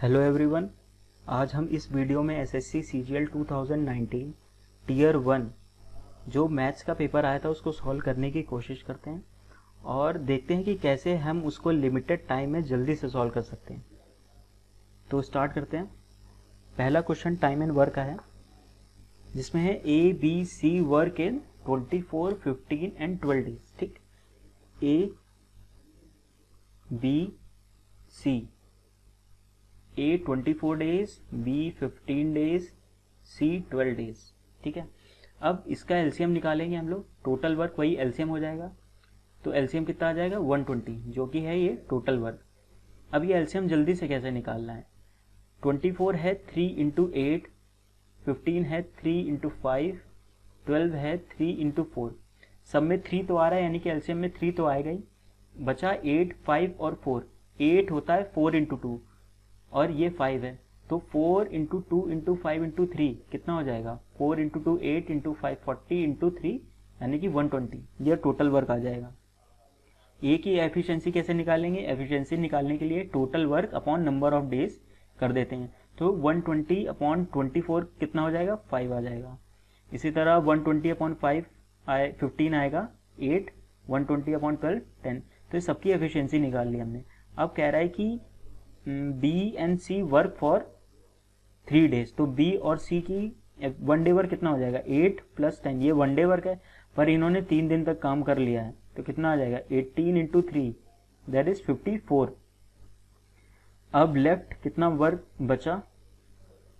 Hello everyone. आज हम इस वीडियो में एसएससी सीजीएल 2019 टीयर 1 जो मैथ्स का पेपर आया था उसको सॉल्व करने की कोशिश करते हैं और देखते हैं कि कैसे हम उसको लिमिटेड टाइम में जल्दी से सॉल्व कर सकते हैं। तो स्टार्ट करते हैं। पहला क्वेश्चन टाइम एंड वर्क का है, जिसमें है A B C work in 24, 15 and 12 days. ठीक, A B C, A 24 days, B 15 days, C 12 days. ठीक है, अब इसका एलसीएम निकालेंगे हम लोग। टोटल वर्क वही एलसीएम हो जाएगा, तो एलसीएम कितना आ जाएगा 120, जो कि है ये टोटल वर्क। अब ये एलसीएम जल्दी से कैसे निकालना है। 24 है 3 इंटू 8, 15 है 3 इंटू 5, 12 है 3 इंटू 4। सब में 3 तो आ रहा है, यानी कि एलसीएम में 3 तो आएगा ही। बचा 8, 5 और 4। 8 होता है 4 इंटू 2 और ये 5 है, तो 4 इंटू 2 इंटू 5 इंटू 3 कितना हो जाएगा। 4 इंटू 2 8 इंटू 5 40 इंटू 3 यानी कि 120। ये टोटल वर्क आ जाएगा। ए की एफिशिएंसी कैसे निकालेंगे। एफिशिएंसी निकालने के लिए total work upon number of days कर देते हैं, तो 120 अपॉन 24 कितना हो जाएगा 5 आ जाएगा। इसी तरह 120 अपॉन 15 आएगा 8, 120 अपॉन 12 10। तो ये सबकी एफिशिएंसी निकाल ली हमने। अब कह रहा है कि B and C work for 3 days, तो बी और सी की वन डे वर्क कितना हो जाएगा 8 प्लस 10। ये वन डे वर्क है, पर इन्होंने 3 दिन तक काम कर लिया है, तो कितना आ जाएगा 18 इंटू 3 दैट इज 54। अब लेफ्ट कितना वर्क बचा,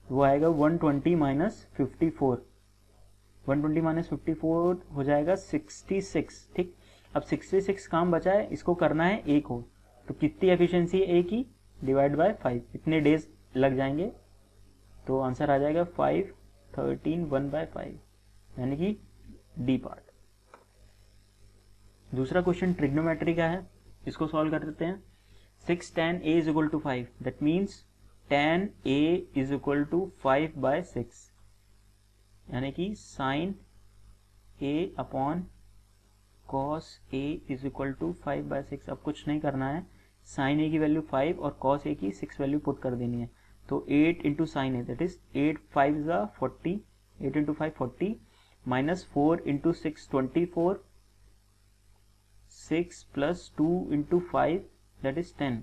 वो आएगा 120 माइनस 54। 120 माइनस 54 हो जाएगा 66। ठीक, अब 66 काम बचा है, इसको करना है ए को, तो कितनी एफिशिएंसी है ए की, डिवाइड बाय 5, इतने डेज लग जाएंगे। तो आंसर आ जाएगा 5, 13, 1/5, यानी कि डी पार्ट। दूसरा क्वेश्चन ट्रिग्नोमेट्री का है, इसको सॉल्व कर देते हैं। 6 tan a is equal to 5, that means tan a is equal to 5/6, यानी कि sine a upon cos a is equal to 5/6। अब कुछ नहीं करना है, साइन a की वैल्यू 5 और cos a की 6 वैल्यू पुट कर देनी है। तो 8 इंटू साइन है, दैट इज 8 5 ज़ा 40, 8 into 5 40, minus 4 into 6 24, 6 plus 2 into 5 that is 10,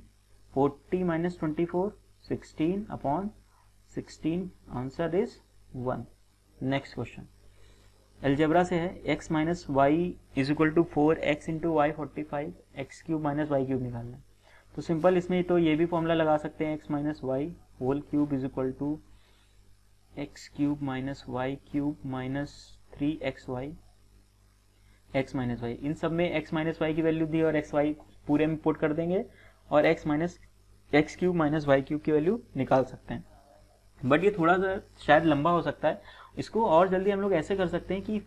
40 minus 24 16 upon 16, answer is 1। Next question algebra से है। x minus y is equal to 4x into y 45, x cube minus Y cube निकालना है। तो simple इसमें तो ये भी फॉर्मूला लगा सकते हैं, x minus Y whole cube is equal to X cube minus Y cube minus 3xy, x minus Y. इन सब में x माइनस वाई की वैल्यू दी और एक्स वाई पूरे में पुट कर देंगे और x माइनस x cube minus Y cube की वैल्यू निकाल सकते हैं। बट ये थोड़ा सा शायद लंबा हो सकता है, इसको और जल्दी हम लोग ऐसे कर सकते हैं कि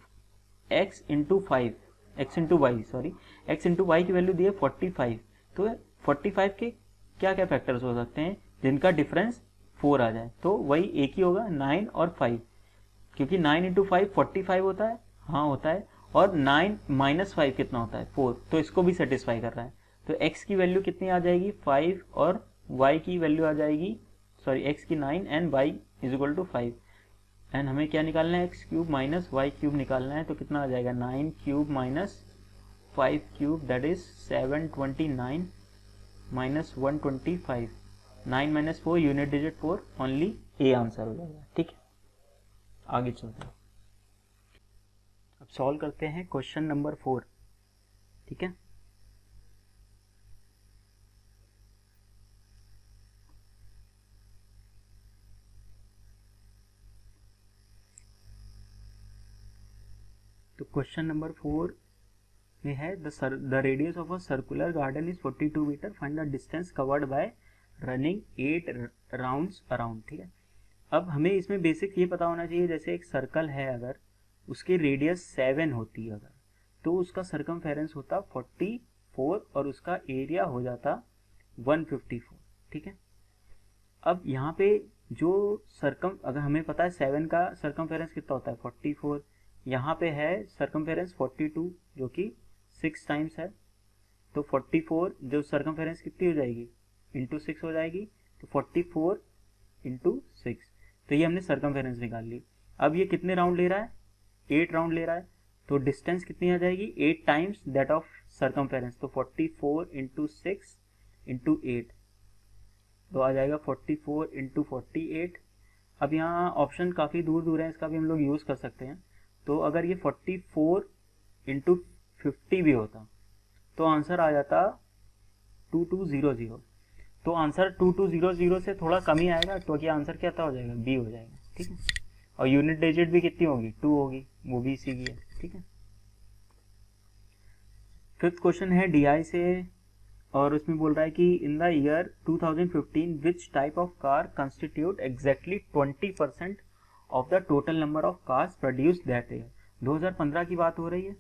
x into 5, x into y sorry, x into y की वैल्यू दी है 45, तो 45 के क्या क्या फैक्टर्स हो सकते हैं जिनका डिफरेंस 4 आ जाए। तो वही एक ही होगा 9 और 5, क्योंकि 9 इंटू 5 45 होता है, हाँ होता है, और 9 माइनस 5 कितना होता है 4, तो इसको भी सेटिस्फाई कर रहा है। तो x की वैल्यू कितनी आ जाएगी 5 और y की वैल्यू आ जाएगी, सॉरी x की 9 and y is equal to 5। And हमें क्या निकालना है x cube minus Y cube निकालना है, तो कितना आ जाएगा 9 cube minus 5 cube that is 729 minus 125, 9 minus 4 unit digit 4, only A answer हो जाएगा। ठीक है, आगे चलते हैं। अब सॉल्व करते हैं क्वेश्चन नंबर 4। ठीक है, तो क्वेश्चन नंबर 4 में है the radius of a circular garden is 42 metre, find the distance covered by running 8 rounds around. ठीक है, अब हमें इसमें बेसिक ये पता होना चाहिए, जैसे एक सर्कल है, अगर उसकी रेडियस 7 होती है अगर, तो उसका सरकमफेरेंस होता 44 और उसका एरिया हो जाता 154। ठीक है, अब यहाँ पे जो अगर हमें पता है 7 का सरकमफेरेंस कितना होता है 44, यहाँ पे है सरकमफेरेंस 42 जो कि 6 टाइम्स है, तो 44 जो सरकमफेरेंस कितनी हो जाएगी इंटू 6 हो जाएगी, तो 44 इंटू 6, तो ये हमने सर्कमफेरेंस निकाल ली। अब ये कितने राउंड ले रहा है, 8 राउंड ले रहा है, तो डिस्टेंस कितनी आ जाएगी, 8 टाइम्स दैट ऑफ सर्कमफेरेंस, तो 44 इंटू 6 इंटू 8, तो आ जाएगा 44 इंटू 48। अब यहाँ ऑप्शन काफ़ी दूर दूर है, इसका भी हम लोग यूज़ कर सकते हैं। तो अगर ये 44 इंटू 50 भी होता तो आंसर आ जाता 2200। तो आंसर 2200 से थोड़ा कम ही आएगा, तो क्या आंसर क्या हो जाएगा, बी हो जाएगा। ठीक है, और यूनिट डिजिट भी कितनी होगी, 2 होगी, वो भी इसी की है। ठीक है, फिफ्थ क्वेश्चन है डीआई से, और उसमें बोल रहा है कि in the year 2015 which type of car constitute exactly 20% of the total number of cars produced that year. 2015 की बात हो रही है।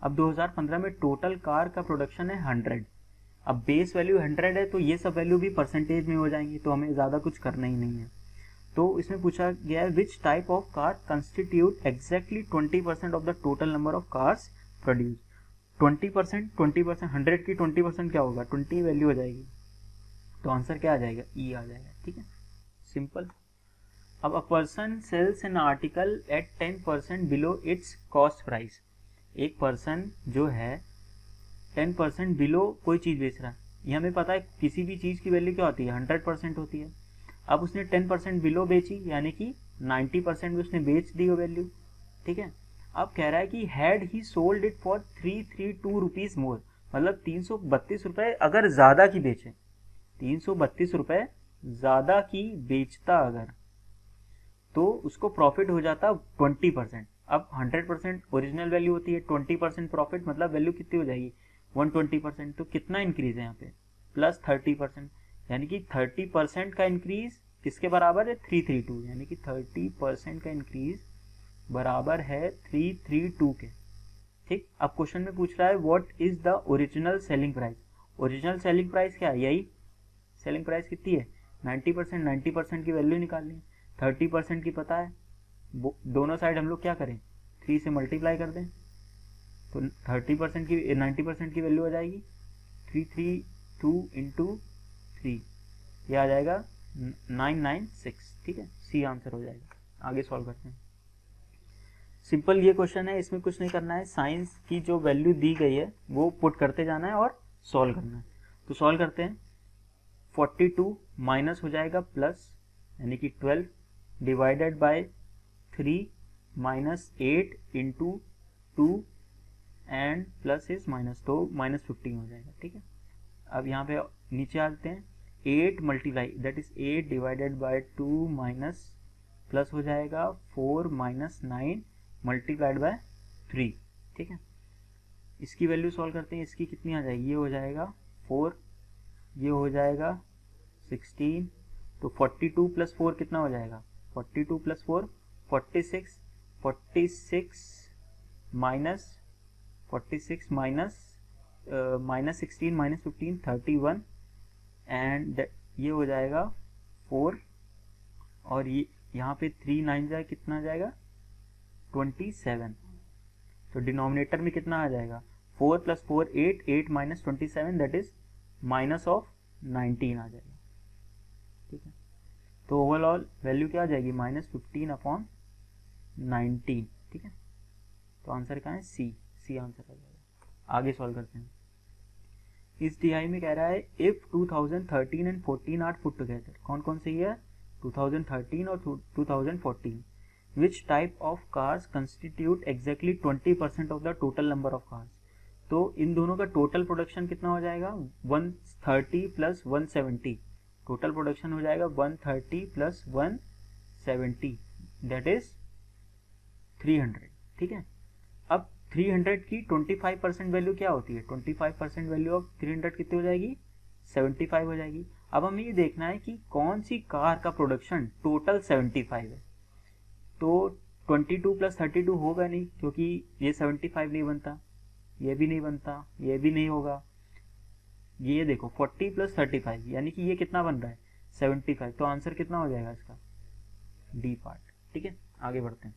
अब 2015 में टोटल कार का प्रोडक्शन है 100। अब बेस वैल्यू 100 है, तो ये सब वैल्यू भी परसेंटेज में हो जाएंगी, तो हमें ज़्यादा कुछ करना ही नहीं है। तो इसमें पूछा गया है विच type of car constitute exactly 20% of the total number of cars produce. 20%, 100 की 20% क्या होगा, 20 वैल्यू हो जाएगी, तो आंसर क्या आ जाएगा, ई आ जाएगा। ठीक है, सिंपल। अब a person sells an article at 10% below its cost price. एक पर्सन जो है 10% बिलो कोई चीज़ बेच रहा है, ये हमें पता है किसी भी चीज़ की वैल्यू क्या होती है, 100% होती है। अब उसने 10% बिलो बेची, यानी कि 90% में उसने बेच दी वो वैल्यू। ठीक है, अब कह रहा है कि had he sold it for 332 rupees मोर, मतलब 332 रुपये अगर ज़्यादा की बेचे, 332 रुपये ज़्यादा की बेचता अगर, तो उसको प्रॉफिट हो जाता 20%। अब 100% ओरिजिनल वैल्यू होती है, 20% प्रॉफिट, मतलब वैल्यू कितनी हो जाएगी, 120%। तो कितना इंक्रीज है यहाँ पे, प्लस 30%, यानी कि 30% का इंक्रीज किसके बराबर है, 332, यानी कि 30% का इंक्रीज बराबर है 332 के। ठीक, अब क्वेश्चन में पूछ रहा है what is the original selling price. Original selling price क्या है, यही सेलिंग प्राइस कितनी है, 90%। 90% की वैल्यू निकालनी है, 30% की पता है, दोनों साइड हम लोग क्या करें, 3 से मल्टीप्लाई कर दें, तो 30% की 90% की वैल्यू आ जाएगी 332 इंटू 3, ये आ जाएगा 996। ठीक है, सी आंसर हो जाएगा। आगे सॉल्व करते हैं। सिंपल ये क्वेश्चन है, इसमें कुछ नहीं करना है, साइंस की जो वैल्यू दी गई है वो पुट करते जाना है और सॉल्व करना है। तो सॉल्व करते हैं, 42 माइनस हो जाएगा प्लस, यानी कि 12 divided by 3 minus 8 into 2 and plus is minus, तो माइनस 15 हो जाएगा। ठीक है, अब यहाँ पे नीचे आते हैं, 8 multiply that is 8 divided by 2 minus plus हो जाएगा 4 माइनस 9 मल्टीप्लाइड बाय 3। ठीक है, इसकी वैल्यू सॉल्व करते हैं, इसकी कितनी आ जाएगी, ये हो जाएगा 4, ये हो जाएगा 16, तो 42 प्लस 4 कितना हो जाएगा, 42 plus 4 46, 46 minus 46 minus minus 16 minus 15 31, and ये हो जाएगा 4, और ये यहाँ पे 3 9 जाए कितना आ जाएगा 27, तो डिनोमिनेटर में कितना आ जाएगा, 4 plus 4 8, 8 minus 27 that is minus of 19 आ जाएगा। ठीक है, तो ओवरऑल वैल्यू क्या आ जाएगी, माइनस 15 अपॉन 19। ठीक है, तो आंसर क्या है, सी, सी आंसर आ जाएगा। आगे सॉल्व करते हैं। इस DI में कह रहा है if 2013 and 14 are put together, कौन कौन से ईयर, 2013 और 2014, which type of cars constitute exactly 20% of the total number of cars. तो इन दोनों का टोटल प्रोडक्शन कितना हो जाएगा, 130 प्लस 170, टोटल प्रोडक्शन हो जाएगा 130 प्लस 170 दैट इज 300। ठीक है, अब 300 की 25% वैल्यू क्या होती है, 25% वैल्यू ऑफ 300 कितनी हो जाएगी, 75 हो जाएगी। अब हमें ये देखना है कि कौन सी कार का प्रोडक्शन टोटल 75 है, तो 22 प्लस 32 होगा नहीं, क्योंकि ये 75 नहीं बनता, ये भी नहीं बनता, ये भी नहीं होगा। ये देखो 40 प्लस 35, यानी कि ये कितना बन रहा है 75, तो आंसर कितना हो जाएगा इसका, डी पार्ट। ठीक है, आगे बढ़ते हैं।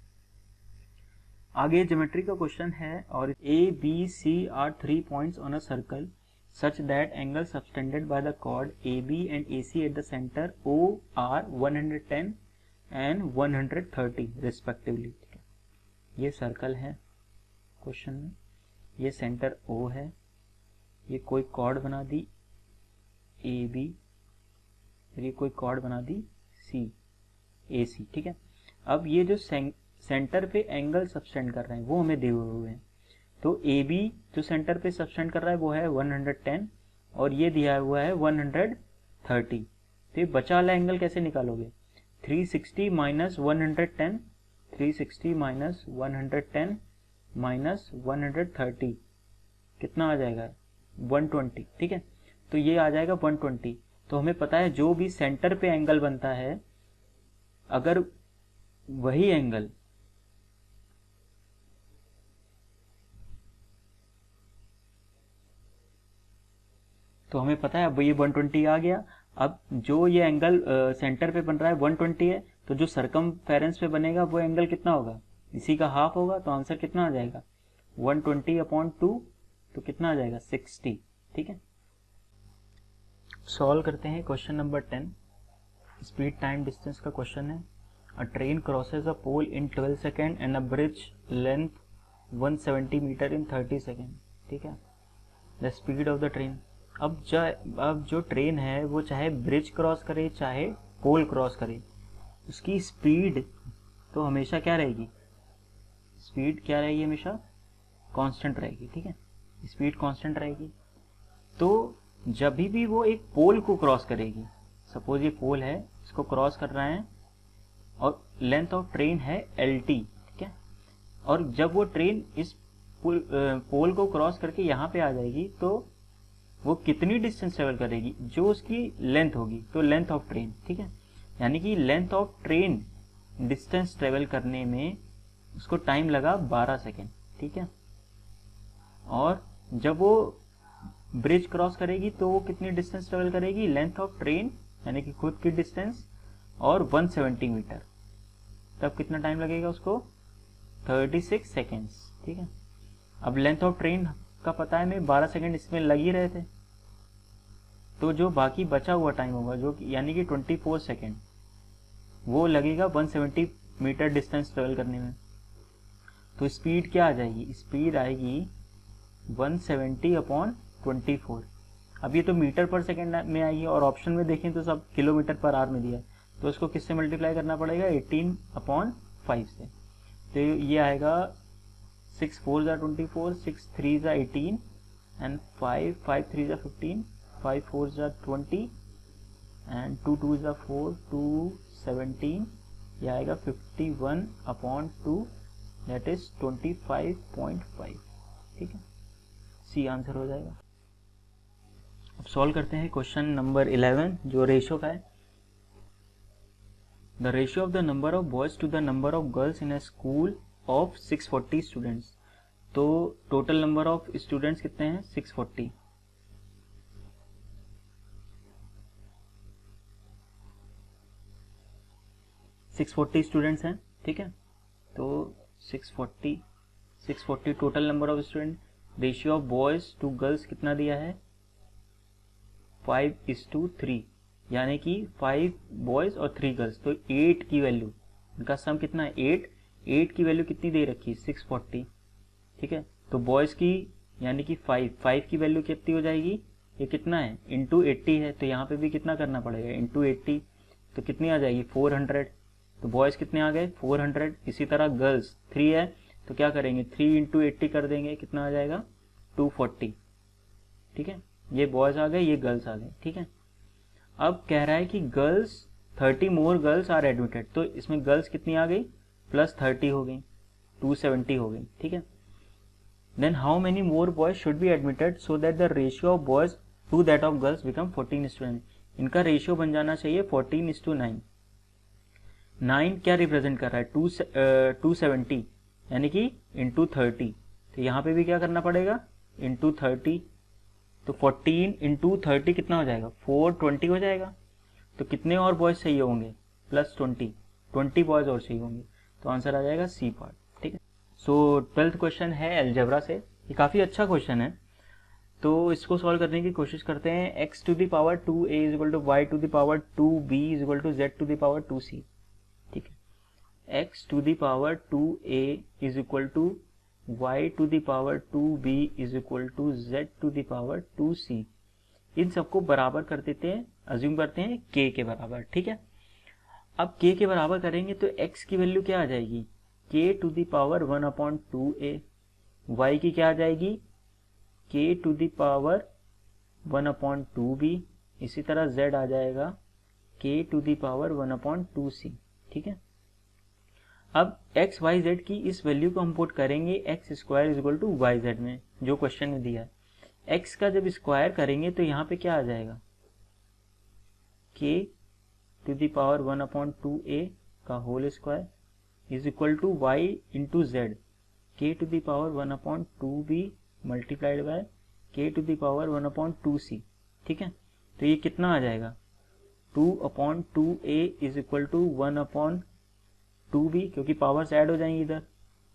आगे ज्योमेट्री का क्वेश्चन है, और A B C are 3 points on a circle such that angle subtended by the chord AB and AC at the center O are 110 and 130 respectively। ये सर्कल है क्वेश्चन में, ये सेंटर O है, ये कोई कॉर्ड बना दी AB, ये कोई कॉर्ड बना दी AC, ठीक है। अब ये जो सेंटर पे एंगल सबटेंड कर रहे हैं वो हमें दिए हुए हैं, तो AB जो सेंटर पे सबटेंड कर रहा है वो है 110 और ये दिया हुआ है 130। तो ये बचा वाला एंगल कैसे निकालोगे? 360 माइनस 110, 360 माइनस 110 माइनस 130 कितना आ जाएगा? 120, ठीक है। तो ये आ जाएगा 120। तो हमें पता है जो भी सेंटर पे एंगल बनता है, अगर वही एंगल तो हमें पता है अब ये 120 आ गया। अब जो ये एंगल सेंटर पे बन रहा है 120 है, तो जो सरकमफेरेंस पे बनेगा वो एंगल कितना होगा? इसी का हाफ होगा। तो आंसर कितना आ जाएगा? 120/2, तो कितना आ जाएगा? 60, ठीक है। सॉल्व करते हैं question number 10, speed time distance का क्वेश्चन है। A train crosses a pole in 12 second and a bridge length 170 metre in 30 second, ठीक है। The speed of the train. अब जो ट्रेन है वो चाहे ब्रिज क्रॉस करे चाहे पोल क्रॉस करे, उसकी स्पीड तो हमेशा क्या रहेगी? स्पीड क्या रहेगी? हमेशा कांस्टेंट रहेगी, ठीक है। स्पीड कांस्टेंट रहेगी। तो जब भी वो एक पोल को क्रॉस करेगी, सपोज ये पोल है, इसको क्रॉस कर रहा है और लेंथ ऑफ ट्रेन है LT, ठीक है। और जब वो ट्रेन इस पोल को क्रॉस करके यहाँ पे आ जाएगी तो वो कितनी डिस्टेंस ट्रेवल करेगी? जो उसकी लेंथ होगी, तो लेंथ ऑफ ट्रेन, ठीक है। यानी कि length of train distance travel करने में उसको टाइम लगा 12 सेकेंड, ठीक है। और जब वो ब्रिज क्रॉस करेगी तो वो कितनी डिस्टेंस ट्रेवल करेगी? लेंथ ऑफ ट्रेन यानी कि खुद की डिस्टेंस और 170 मीटर, तब कितना टाइम लगेगा उसको? 36 सेकेंड्स, ठीक है। अब लेंथ ऑफ ट्रेन का पता है, मैं 12 सेकेंड इसमें लग ही रहे थे, तो जो बाकी बचा हुआ टाइम होगा जो यानी कि 24 सेकेंड, वो लगेगा 170 मीटर डिस्टेंस ट्रेवल करने में। तो स्पीड क्या आ जाएगी? स्पीड आएगी 170/24। अब ये तो मीटर पर सेकेंड में आई है और ऑप्शन में देखें तो सब किलोमीटर पर आवर में दिया है, तो इसको किससे मल्टीप्लाई करना पड़ेगा? 18/5 से। तो ये आएगा 6 4 ज़ा 24, 6 3 ज़ा 18 एंड 5 3 ज़ा 15, 5 4 ज़ा 20 एंड 2 2 ज़ा 4, 2 17, ये आएगा 51/2, दैट इज 25.5, ठीक है। सी आंसर हो जाएगा। अब सॉल्व करते हैं क्वेश्चन नंबर 11 जो रेशियो का है। The ratio of the number of boys to the number of girls in a school of 640 students. तो टोटल नंबर ऑफ स्टूडेंट्स कितने हैं? 640। स्टूडेंट्स हैं, ठीक है। तो 640 total number of student. Ratio of boys to girls कितना दिया है? 5:3, यानी कि 5 बॉयज और 3 गर्ल्स, तो 8 की वैल्यू, इनका सम कितना है? 8 की वैल्यू कितनी दे रखी है? 640, ठीक है। तो बॉयज की यानी कि 5 की वैल्यू कितनी हो जाएगी? ये कितना है? इंटू 80 है, तो यहाँ पे भी कितना करना पड़ेगा? इंटू 80, तो कितनी आ जाएगी? 400। तो बॉयज कितने आ गए? 400। इसी तरह गर्ल्स 3 है, तो क्या करेंगे? 3 × 80 कर देंगे, कितना आ जाएगा? 240, ठीक है। ये बॉयज आ गए, ये गर्ल्स आ गए, ठीक है। अब कह रहा है कि girls 30 more girls are admitted, तो इसमें गर्ल्स कितनी आ गई? +30 हो गई, 270 हो गई, ठीक है। Then how many more boys should be admitted so that the ratio of boys to that of girls become 14:9। इनका रेशियो बन जाना चाहिए 14:9। 9 क्या रिप्रेजेंट कर रहा है? 270, यानी कि इंटू 30। तो यहाँ पे भी क्या करना पड़ेगा? इंटू 30। तो 14 × 30 कितना हो जाएगा? 420 हो जाएगा। तो कितने और बॉयज चाहिए होंगे? +20 बॉयज और चाहिए होंगे। तो आंसर आ जाएगा सी पार्ट, ठीक है। सो 12th क्वेश्चन है अलजेब्रा से। ये काफ़ी अच्छा क्वेश्चन है। तो इसको सॉल्व करने की कोशिश करते हैं। x to the power 2a is equal to y to the power 2b is equal to z to the power 2c। ठीक है, x to the power 2a is equal to y to the power 2b is equal to z to the power 2c। इन सबको बराबर कर देते हैं, assume करते हैं k के बराबर। ठीक है, अब k के बराबर करेंगे तो x की वैल्यू क्या आ जाएगी, k to the power 1/2a, y की क्या आ जाएगी, k to the power 1/2b, इसी तरह z आ जाएगा k to the power 1/2c। ठीक है, अब x y z की इस वैल्यू को हम पुट करेंगे x square is equal to y z में, जो क्वेश्चन में दिया है। x का जब स्क्वायर करेंगे तो यहाँ पे क्या आ जाएगा, k to the power 1/2a का whole square is equal to y into z, k to the power 1/2b multiplied by k to the power 1/2c। ठीक है, तो ये कितना आ जाएगा, 2/2a is equal to 1/2b, क्योंकि पावर्स ऐड हो जाएंगी इधर,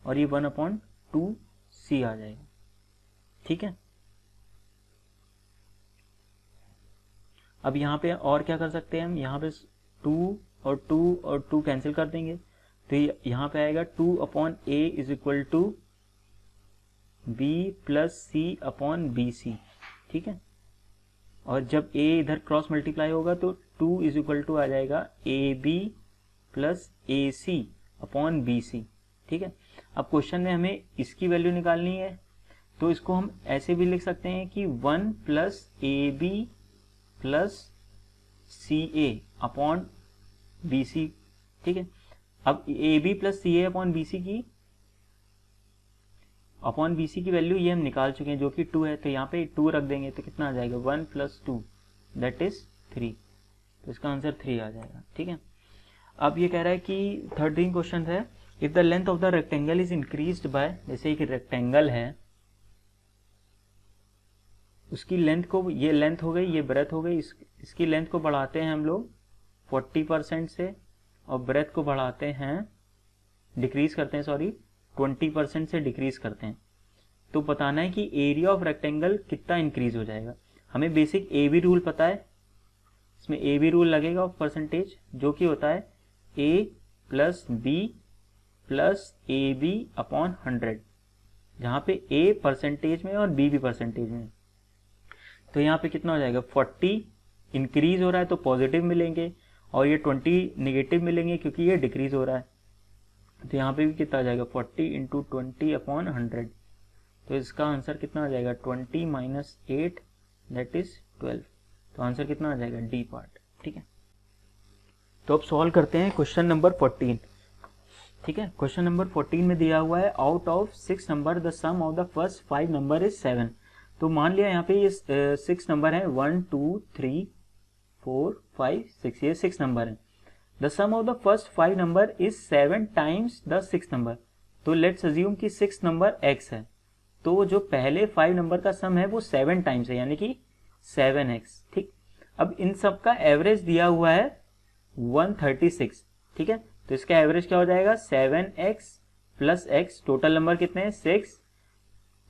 और ये 1/2c आ जाएगा। ठीक है, अब यहाँ पे और क्या कर सकते हैं हम, यहाँ पे 2 और 2 और 2 कैंसिल कर देंगे, तो यहाँ पे आएगा 2/a is equal to b plus c upon b c. ठीक है, और जब a इधर क्रॉस मल्टीप्लाई होगा तो 2 इज इक्वल टू आ जाएगा ab प्लस ए सी अपॉन बी सी। ठीक है, अब क्वेश्चन में हमें इसकी वैल्यू निकालनी है, तो इसको हम ऐसे भी लिख सकते हैं कि 1 plus a b plus c a upon b c. ठीक है, अब a b plus c a upon b c की वैल्यू ये हम निकाल चुके हैं, जो कि 2 है, तो यहाँ पे 2 रख देंगे तो कितना आ जाएगा, 1 प्लस 2 दैट इज 3, तो इसका आंसर 3 आ जाएगा। ठीक है, अब ये कह रहा है कि 13 क्वेश्चन है, if the length of the rectangle is increased by, जैसे एक रेक्टेंगल है उसकी लेंथ को, ये लेंथ हो गई, ये ब्रेथ हो गई, इसकी लेंथ को बढ़ाते हैं हम लोग 40% से, और ब्रेथ को बढ़ाते हैं, डिक्रीज करते हैं, सॉरी 20% से डिक्रीज करते हैं। तो बताना है कि एरिया ऑफ रेक्टेंगल कितना इंक्रीज हो जाएगा। हमें बेसिक ए बी रूल पता है, इसमें ए बी रूल लगेगा ऑफ परसेंटेज, जो कि होता है a plus b plus a b upon 100, जहाँ पे a परसेंटेज में और b भी परसेंटेज में। तो यहाँ पे कितना हो जाएगा, 40 इंक्रीज हो रहा है तो पॉजिटिव मिलेंगे, और ये 20 नेगेटिव मिलेंगे क्योंकि ये डिक्रीज हो रहा है। तो यहाँ पे भी कितना आ जाएगा, 40 इंटू 20 अपॉन 100, तो इसका आंसर कितना आ जाएगा, 20 माइनस 8 दैट इज 12। तो आंसर कितना आ जाएगा, डी पार्ट। ठीक है, तो अब सॉल्व करते हैं क्वेश्चन नंबर 14। ठीक है, क्वेश्चन नंबर 14 में दिया हुआ है, out of 6 number the sum of the first 5 number is 7। तो मान लिया यहाँ पे ये 6 नंबर है, 1 2 3 4 5 6, ये 6 नंबर है। The sum of the first 5 number is 7 times the 6 number. तो लेट्स अज्यूम कि 6 नंबर x है, तो जो पहले 5 नंबर का सम है वो 7 टाइम्स है, यानी कि 7x। ठीक, अब इन सब का एवरेज दिया हुआ है 136। ठीक है, तो इसका एवरेज क्या हो जाएगा, 7x plus x, total number कितने हैं 6,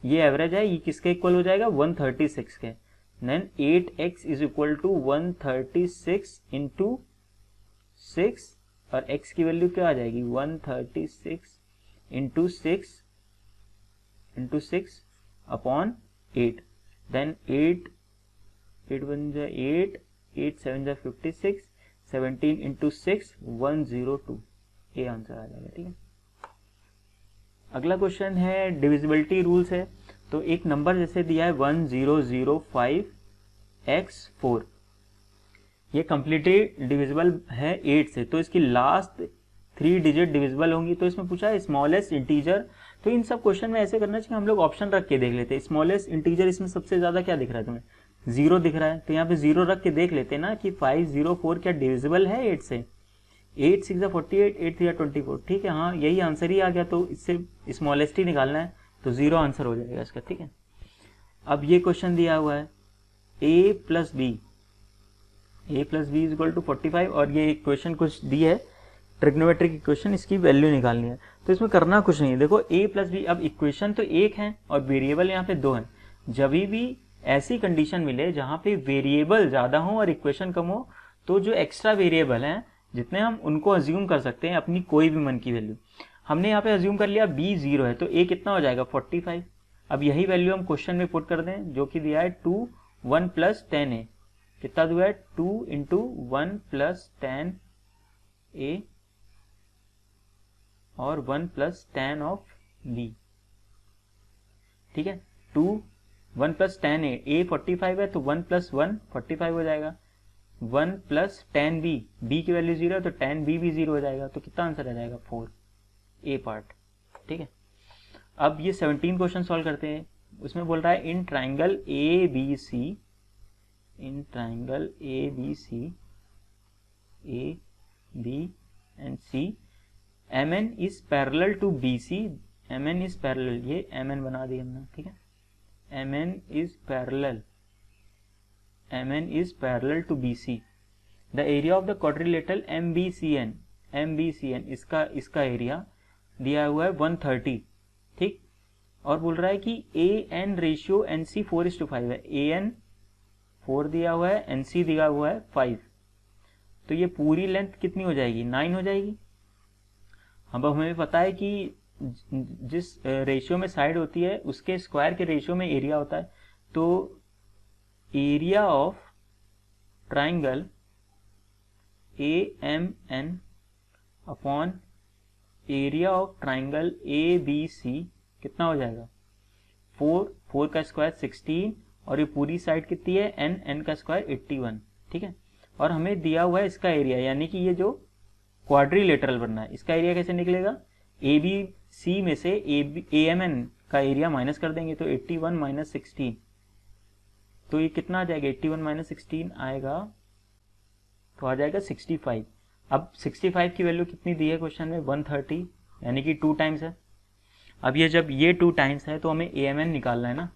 ये एवरेज है, ये किसके इक्वल हो जाएगा, 136 के। Then 8x is equal to 136 into 6, और x की वैल्यू क्या आ जाएगी, 136 इंटू 6 अपॉन 8। देन 8 1 जा 8, 8 7 जा 56, 17 इंटू 6 102, ये आंसर आ जाएगा। ठीक है, अगला क्वेश्चन है डिविजिबिलिटी रूल्स है। तो एक नंबर जैसे दिया है 1005x4, ये कंप्लीटली डिविजिबल है 8 से, तो इसकी लास्ट 3 डिजिट डिविजिबल होंगी। तो इसमें पूछा है स्मॉलेस्ट इंटीजर, तो इन सब क्वेश्चन में ऐसे करना चाहिए, हम लोग ऑप्शन रख के देख लेते हैं। स्मॉलेस्ट इंटीजर इसमें सबसे ज्यादा क्या दिख रहा है तुम्हें, 0 दिख रहा है, तो यहाँ पे 0 रख के देख लेते हैं ना कि 504 क्या डिविजिबल है 8 से। 8 6 48, 8 3 24। ठीक है, हाँ यही आंसर ही आ गया, तो इससे स्मॉलेस्ट ही निकालना है, तो 0 आंसर हो जाएगा इसका। ठीक है, अब ये क्वेश्चन दिया हुआ है a plus b is equal to 45, और ये क्वेश्चन कुछ दी है ट्रिग्नोमेट्रिक इक्वेशन, इसकी वैल्यू निकालनी है। तो इसमें करना कुछ नहीं है, देखो a प्लस बी, अब इक्वेशन तो एक है और वेरिएबल यहाँ पे 2 है। जब भी ऐसी कंडीशन मिले जहां पे वेरिएबल ज़्यादा हो और इक्वेशन कम हो, तो जो एक्स्ट्रा वेरिएबल हैं जितने हम उनको अज्यूम कर सकते हैं अपनी कोई भी मन की वैल्यू। हमने यहाँ पे अज्यूम कर लिया b 0 है, तो a कितना हो जाएगा 45। अब यही वैल्यू हम क्वेश्चन में पुट कर दें जो कि दिया है 2 1 प्लस 10a, कितना दिया है 2 इंटू 1 प्लस 10a और 1 प्लस 10 ऑफ b। ठीक है, 2 1 प्लस 10a, a 45 है तो 1 प्लस 1 45 हो जाएगा, 1 प्लस 10b, b की वैल्यू 0 है तो 10b भी 0 हो जाएगा, तो कितना आंसर आ जाएगा 4, ए पार्ट। ठीक है, अब ये 17 क्वेश्चन सॉल्व करते हैं। उसमें बोल रहा है in triangle A B c, in triangle A B c, a b and c, m n is parallel to b c, m n is parallel, ये एम एन बना दिया हमने। ठीक है, m n is parallel, m n is parallel to b c, the area of the quadrilateral m b c n, m b c n, इसका area दिया हुआ है 130। ठीक, और बोल रहा है कि A N ratio N C 4:5 है, ए एन 4 दिया हुआ है, एन सी दिया हुआ है 5, तो ये पूरी लेंथ कितनी हो जाएगी 9 हो जाएगी। अब हमें पता है कि जिस रेशियो में साइड होती है उसके स्क्वायर के रेशियो में एरिया होता है, तो area of triangle a m n upon area of triangle A B c कितना हो जाएगा 4 का स्क्वायर 16 और ये पूरी साइड कितनी है n का स्क्वायर 81। ठीक है, और हमें दिया हुआ है इसका एरिया, यानी कि ये जो क्वाड्रिलेटरल बनना है इसका एरिया कैसे निकलेगा, ए बी सी में से ए एम एन का एरिया माइनस कर देंगे तो 81 माइनस 16, तो ये कितना आ जाएगा 81 माइनस 16 आएगा तो आ जाएगा 65। अब 65 की वैल्यू कितनी दी है क्वेश्चन में 130, यानी कि 2 टाइम्स है। अब ये जब ये 2 टाइम्स है तो हमें ए एम एन निकालना है ना,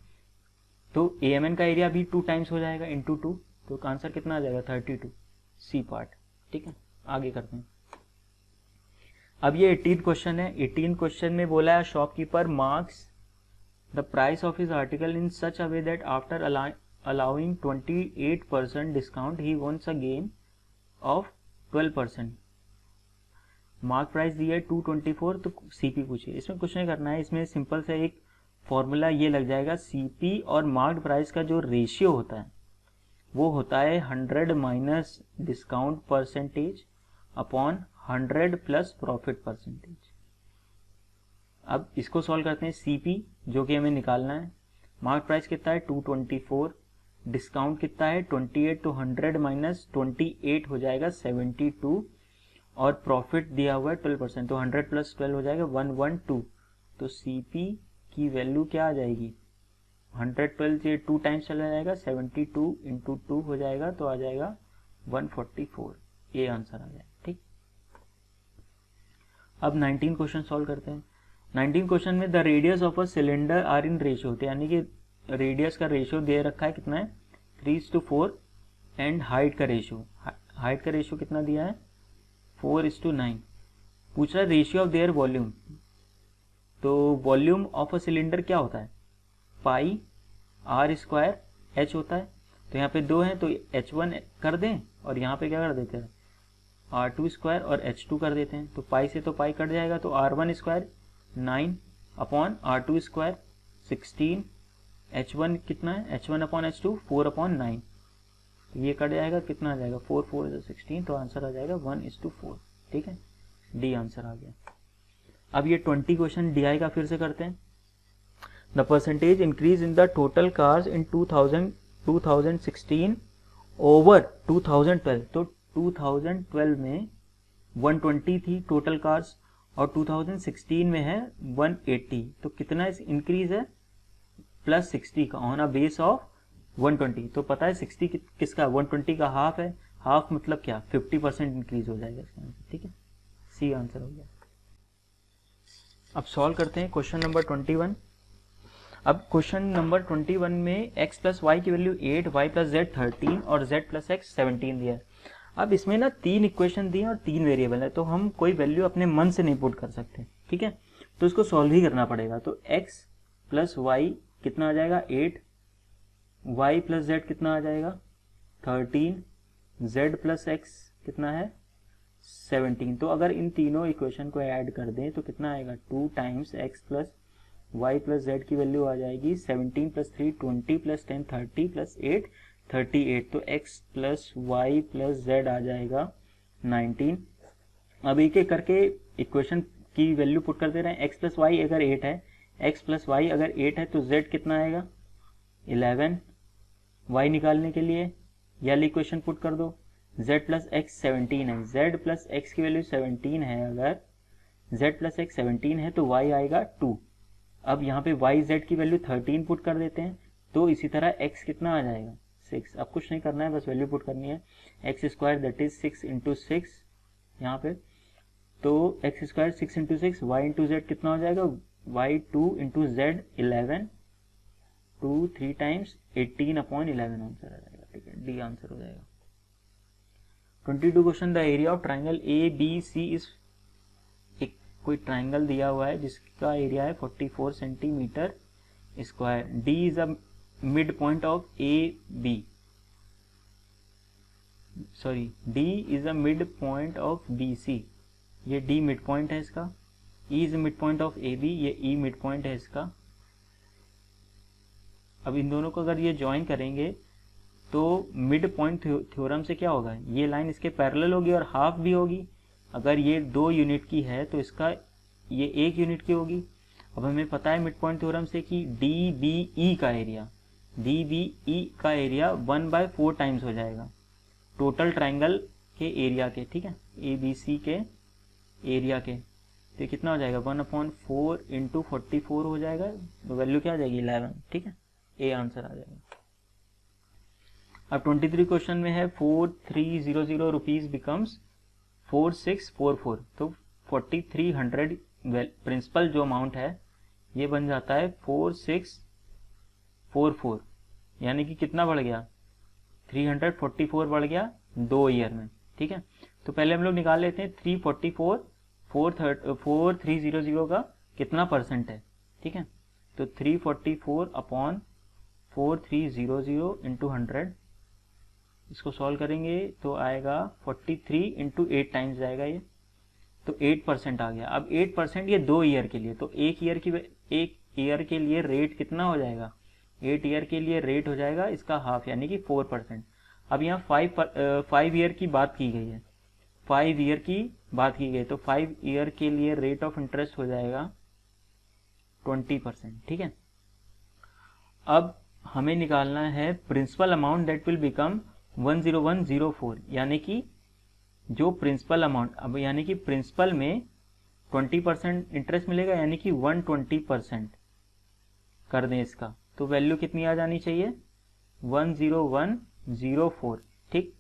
तो ए एम एन का एरिया भी 2 टाइम्स हो जाएगा इंटू 2, तो आंसर कितना आ जाएगा 32, सी पार्ट। ठीक है, आगे करते हैं। अब ये 18 क्वेश्चन है। 18 क्वेश्चन में बोला है shopkeeper marks the price of his article in such a way that after allowing 28% discount he wants a gain of 12%। Mark price दी है 224, तो सीपी पूछिए। इसमें कुछ नहीं करना है, इसमें सिंपल से एक फॉर्मूला ये लग जाएगा, सीपी और मार्क प्राइस का जो रेशियो होता है वो होता है 100 minus discount percentage upon 100 plus profit percentage. अब इसको सॉल्व करते हैं। सीपी जो कि हमें निकालना है, मार्क प्राइस कितना है 224, डिस्काउंट कितना है 28, तो 100 माइनस 28 हो जाएगा 72, और प्रॉफिट दिया हुआ है 12%, तो 100 प्लस 12 हो जाएगा 112, तो सीपी की वैल्यू क्या आ जाएगी 112 से 2 टाइम्स चला जाएगा 72 इंटू 2 हो जाएगा, तो आ जाएगा 144, ये आंसर आ जाएगा। ठीक, अब 19 क्वेश्चन सॉल्व करते हैं। 19 क्वेश्चन में the radius of a cylinder r in ratio होते हैं, यानी कि रेडियस का रेशियो दे रखा है कितना है 3:4 एंड हाइट का रेशियो कितना दिया है 4:9। पूछ रहा है रेशियो ऑफ देयर वॉल्यूम, तो वॉल्यूम ऑफ अ सिलेंडर क्या होता है पाई आर स्क्वायर एच होता है, तो यहाँ पे 2 हैं तो h1 कर दें और यहाँ पे क्या कर देते हैं r2 स्क्वायर और h2 कर देते हैं, तो पाई से तो पाई कट जाएगा, तो r1 square 9 upon r2 square 16, h1 कितना है h1 अपॉन h2 4 अपॉन 9, ये कट जाएगा, कितना आ जाएगा 4 4 16, तो आंसर आ जाएगा 1:4। ठीक है, डी आंसर आ गया। अब ये 20 क्वेश्चन डी का फिर से करते हैं। The percentage increase in the total cars in 2016 over 2012, तो 2012 में 120 थी टोटल कार्स और 2016 में है 180, तो कितना इंक्रीज है प्लस 60 का ऑन अ बेस ऑफ 120, तो पता है 60 किसका 120 का हाफ है, हाफ मतलब क्या 50% इंक्रीज हो जाएगा इसका आंसर। ठीक है, सी आंसर हो गया। अब सॉल्व करते हैं क्वेश्चन नंबर 21। अब क्वेश्चन नंबर 21 में x प्लस वाई की वैल्यू 8, y प्लस जेड 13 और z प्लस एक्स 17 दिया है। अब इसमें ना 3 इक्वेशन दी हैं और 3 वेरिएबल है, तो हम कोई वैल्यू अपने मन से नहीं पुट कर सकते। ठीक है, तो इसको सॉल्व ही करना पड़ेगा। तो x प्लस वाई कितना आ जाएगा 8, y प्लस जेड कितना आ जाएगा 13, z प्लस एक्स कितना है 17। तो अगर इन तीनों इक्वेशन को ऐड कर दें तो कितना आएगा 2 times x plus y plus Z की वैल्यू आ जाएगी 17 प्लस 3 20 प्लस 10 30 प्लस 8 38। तो x plus y plus Z आ जाएगा 19। अब एक एक करके इक्वेशन की वैल्यू पुट करते रहे। x प्लस वाई अगर 8 है, x प्लस वाई अगर 8 है तो z कितना आएगा 11। y निकालने के लिए ये वाली इक्वेशन पुट कर दो। z प्लस एक्स 17 है, z प्लस एक्स की वैल्यू 17 है, अगर z प्लस एक्स 17 है तो y आएगा 2। अब यहाँ पे y z की वैल्यू 13 पुट कर देते हैं, तो इसी तरह x कितना आ जाएगा 6। अब कुछ नहीं करना है, बस वैल्यू पुट करनी है। X square that is 6 into 6 यहाँ पे, तो X square 6 into 6 Y into Z कितना हो जाएगा Y 2 into Z 11 2 3 times 18 upon 11 answer आ जाएगा। ठीक है, डी आंसर हो जाएगा। 22 question, the area of triangle A B C is, एक कोई ट्राइंगल दिया हुआ है जिसका एरिया है 44 centimetre square. D is a mid point of a b, sorry d is a mid point of b c, ये डी मिड पॉइंट है इसका। E is mid point of a b, ये e mid point है इसका। अब इन दोनों को अगर ये ज्वाइन करेंगे तो मिड पॉइंट थ्योरम से क्या होगा, ये लाइन इसके पैरेलल होगी और हाफ भी होगी। अगर ये 2 यूनिट की है तो इसका ये 1 यूनिट की होगी। अब हमें पता है मिड पॉइंट थ्योरम से कि डी बी ई का एरिया, डी बी ई का एरिया 1/4 टाइम्स हो जाएगा टोटल ट्राइंगल के एरिया के। ठीक है, ए बी सी के एरिया के, तो कितना हो जाएगा 1/4 इंटू 44 हो जाएगा, तो वैल्यू क्या आ जाएगी 11। ठीक है, ए आंसर आ जाएगा। अब 23 क्वेश्चन में है 4300 रुपीज बिकम्स 4644, तो 4300 प्रिंसिपल जो अमाउंट है ये बन जाता है 4644, यानी कि कितना बढ़ गया 344 बढ़ गया 2 ईयर में। ठीक है, तो पहले हम लोग निकाल लेते हैं 4300 का कितना परसेंट है। ठीक है, तो 344 अपॉन 4300 इंटू 100, इसको सॉल्व करेंगे तो आएगा 43 इंटू 8 टाइम्स जाएगा ये, तो 8% आ गया। अब 8% ये 2 ईयर के लिए, तो एक ईयर के लिए रेट कितना हो जाएगा, 8 ईयर के लिए रेट हो जाएगा इसका हाफ, यानी कि 4%। अब यहाँ 5 ईयर की बात की गई है, 5 ईयर की बात की गई, तो 5 ईयर के लिए रेट ऑफ इंटरेस्ट हो जाएगा 20%। ठीक है, अब हमें निकालना है principal amount that will become 10104, यानी कि जो प्रिंसिपल अमाउंट, अब यानी कि प्रिंसिपल में 20% इंटरेस्ट मिलेगा, यानी कि 120% कर दें इसका, तो वैल्यू कितनी आ जानी चाहिए 10104। ठीक,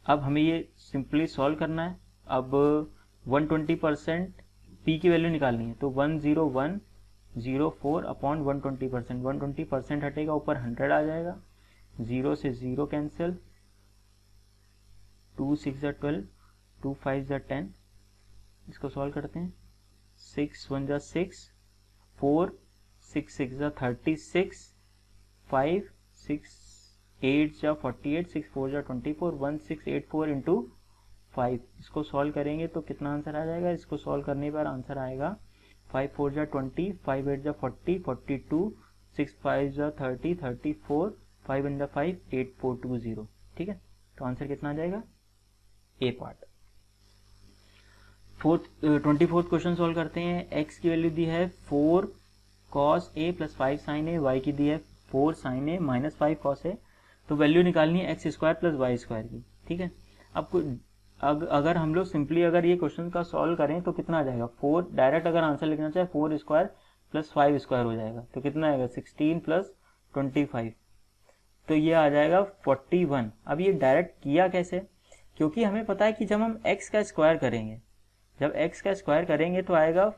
अब हमें ये सिंपली सॉल्व करना है। अब 120% पी की वैल्यू निकालनी है, तो 10104 अपॉन 120%, 120% हटेगा, ऊपर 100 आ जाएगा, 0 से 0 कैंसिल, 2 6 जा 12, 2 5 जा 10, इसको सॉल्व करते हैं, 6 1 जा 6, 4 6 6 जा 36, 5 6 8 जा 48, 6 4 जा 24, 1684 इंटू 5, इसको सॉल्व करेंगे तो कितना आंसर आ जाएगा, इसको सॉल्व करने पर आंसर आएगा 5 4 जा 20, 5 8 जा 40, 42, 6 5 जा 30, 34, 5 1 जा 5, 8420। ठीक है, तो आंसर कितना आ जाएगा ए पार्ट। 24th क्वेश्चन सॉल्व करते हैं। x की वैल्यू दी है 4 cos a plus 5 sin a, y की दी है 4 sin a minus 5 cos a, तो वैल्यू निकालनी है x square plus y square की। ठीक है, अब अगर हम लोग सिंपली अगर ये क्वेश्चन का सॉल्व करें तो कितना आ जाएगा 4, डायरेक्ट अगर आंसर लिखना चाहे 4 स्क्वायर प्लस 5 स्क्वायर हो जाएगा, तो कितना आएगा 16 प्लस 25, तो ये आ जाएगा 41। अब ये डायरेक्ट किया कैसे, क्योंकि हमें पता है कि जब हम x का स्क्वायर करेंगे, जब x का स्क्वायर करेंगे तो आएगा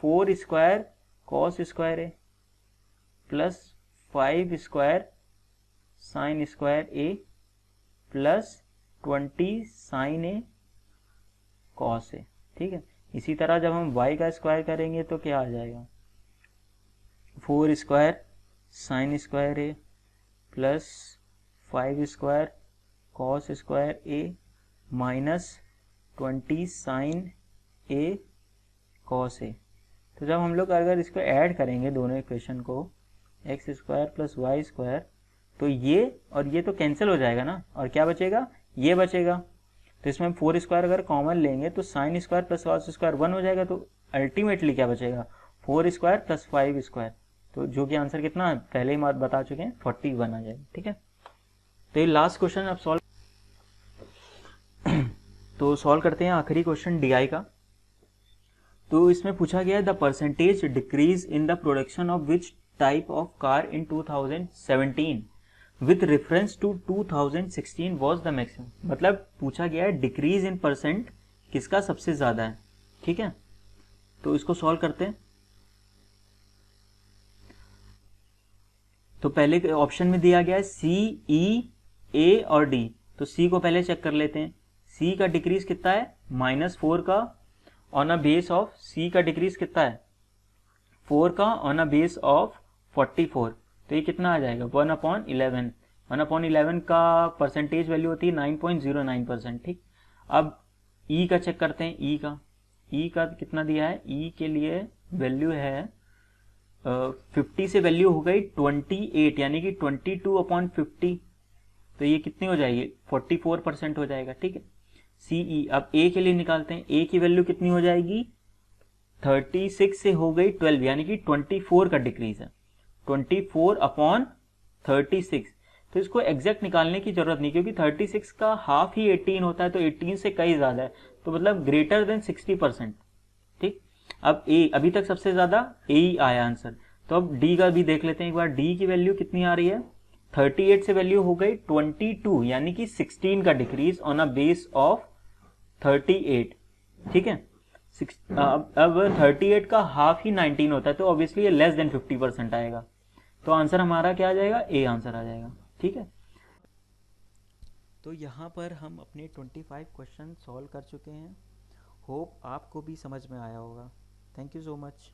4 square cos square A plus 5 square sine square A plus 20 sign A cos A. ठीक है, इसी तरह जब हम y का स्क्वायर करेंगे तो क्या आ जाएगा 4 square sine square A plus 5 square cos square A minus 20 sign A cos A. तो जब हम लोग अगर इसको ऐड करेंगे दोनों इक्वेशन को, x square plus y square, तो ये और ये तो कैंसिल हो जाएगा ना, और क्या बचेगा, ये बचेगा। तो इसमें हम 4 स्क्वायर अगर कॉमन लेंगे तो sine square plus cos square 1 हो जाएगा। तो अल्टीमेटली क्या बचेगा, 4 स्क्वायर प्लस 5 स्क्वायर, तो जो कि आंसर कितना है पहले ही बता चुके हैं, 41 आ जाएगा। ठीक है, तो ये लास्ट क्वेश्चन अब सॉल्व तो सॉल्व करते हैं आखिरी क्वेश्चन डी का। तो इसमें पूछा गया है the percentage decrease in the production of which type of car in 2017 with reference to 2016 was the maximum. मतलब पूछा गया है डिक्रीज इन परसेंट किसका सबसे ज्यादा है। ठीक है, तो इसको सॉल्व करते हैं। तो पहले ऑप्शन में दिया गया है सी, ई, ए और डी। तो सी को पहले चेक कर लेते हैं। सी का डिक्रीज कितना है, -4 का ऑन अ बेस ऑफ, सी का डिक्रीज कितना है 4 का ऑन अ बेस ऑफ 44। तो ये कितना आ जाएगा 1/11। 1/11 का परसेंटेज वैल्यू होती है 9.09%। ठीक, अब ई का चेक करते हैं। ई का कितना दिया है, ई के लिए वैल्यू है 50 से वैल्यू हो गई 28, यानी कि 22/50। तो ये कितनी हो जाएगी 44% हो जाएगा। ठीक है, सीई। अब ए के लिए निकालते हैं। ए की वैल्यू कितनी हो जाएगी 36 से हो गई 12, यानी कि 24 का डिक्रीज है, 24/36। तो इसको एग्जैक्ट निकालने की जरूरत नहीं, क्योंकि 36 का हाफ ही 18 होता है, तो 18 से कई ज्यादा है, तो मतलब ग्रेटर देन 60%। ठीक, अब ए अभी तक सबसे ज्यादा ए ही आया आंसर। तो अब डी का भी देख लेते हैं एक बार। डी की वैल्यू कितनी आ रही है 38 से वैल्यू हो गई 22, यानी कि 16 का decrease on a base of 38। ठीक है, अब 38 का हाफ ही 19 होता है, तो ऑब्वियसली ये लेस देन 50% आएगा। तो आंसर हमारा क्या आ जाएगा, ए आंसर आ जाएगा। ठीक है, तो यहाँ पर हम अपने 25 क्वेश्चन सॉल्व कर चुके हैं। होप आपको भी समझ में आया होगा। Thank you so much.